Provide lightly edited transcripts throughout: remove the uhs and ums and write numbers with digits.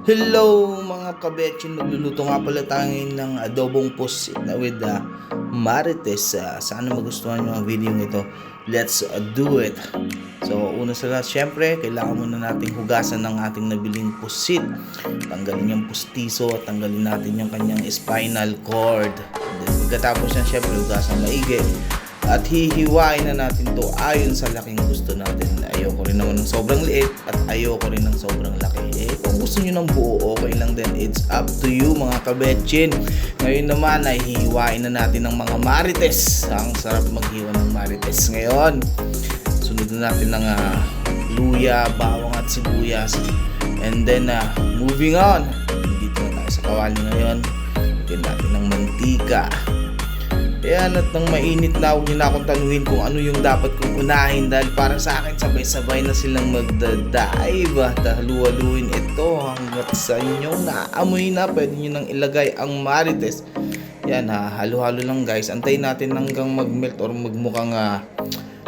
Hello mga kabetsin, magluluto nga pala tayo ngayon ng adobong pusit na with marites. Sana magustuhan nyo ang video ito. Let's do it. So una sa lahat, syempre kailangan muna nating hugasan ng ating nabiling pusit. Tanggalin yung pustiso at tanggalin natin yung kanyang spinal cord. Pagkatapos yan, syempre hugasan maigi. At hihiwain na natin to ayon sa laking gusto natin. Ayoko rin naman ng sobrang liit at ayoko rin ng sobrang laki. Kung gusto nyo ng buo, okay lang din. It's up to you mga kabetsin. Ngayon naman ay hihiwain na natin ng mga marites. Ang sarap maghiwa ng marites. Ngayon, sunod na natin ng luya, bawang at sibuyas. And then, moving on. Dito na tayo sa kawali ngayon. Lagyan natin ng mantika. Ayan, at nang mainit na, huwag nyo na akong tanungin kung ano yung dapat kong unahin dahil para sa akin sabay-sabay na silang magdadive at halu-haluin ito hanggat sa inyong naamoy na. Pwede nyo nang ilagay ang marites. Yan, halo-halo lang guys. Antayin natin hanggang mag-melt or magmukhang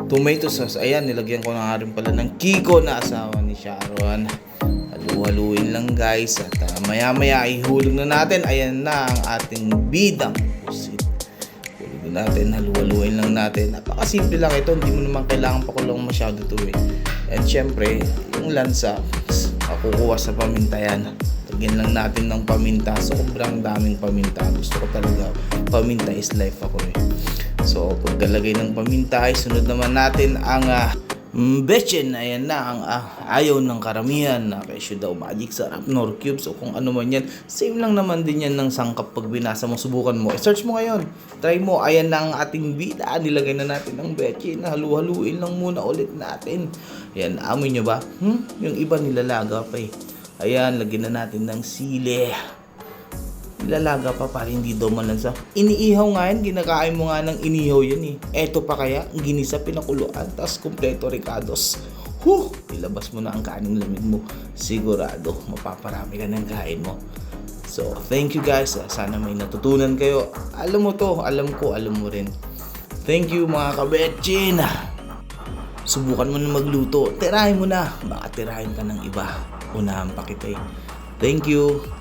tomato sauce. Ayan, nilagyan ko na nga rin pala ng Kiko na asawa ni Sharon. Halu-haluin lang guys at maya-maya ihulog na natin. Ayan na ang ating bidang pusit natin, halu-haluin lang natin. Napakasimple lang ito, hindi mo naman kailangan pakulong masyado to And syempre, yung lansa, kukuha sa paminta yan. Lagyan lang natin ng paminta. Sobrang daming paminta. Gusto ko talaga, paminta is life ako So, pagkalagay ng paminta ay sunod naman natin ang betchin. Ayan na ang ayaw ng karamihan na kesyo daw magic sarap nor cubes o kung ano man yan. Same lang naman din yan ng sangkap pag binasa mo. Subukan mo. Search mo ngayon. Try mo. Ayan na ang ating bida. Nilagay na natin ng betchin. Halu-haluin lang muna ulit natin. Ayan. Amoy nyo ba? Yung iba nilalaga pa Ayan. Lagyan na natin ng sili. Nilalaga pa para hindi daw malansa. Iniihaw nga yan, ginakain mo nga ng inihaw yan Eto pa kaya, ginisa pinakuluan, tas kompleto ricados. Ilabas mo na ang kaning lamig mo. Sigurado, mapaparami ka ng kain mo. So, thank you guys. Sana may natutunan kayo. Alam mo to, alam ko, alam mo rin. Thank you mga kabetchin. Subukan mo na magluto. Tirahin mo na. Baka tirahin ka ng iba. Unahan pa kita Thank you.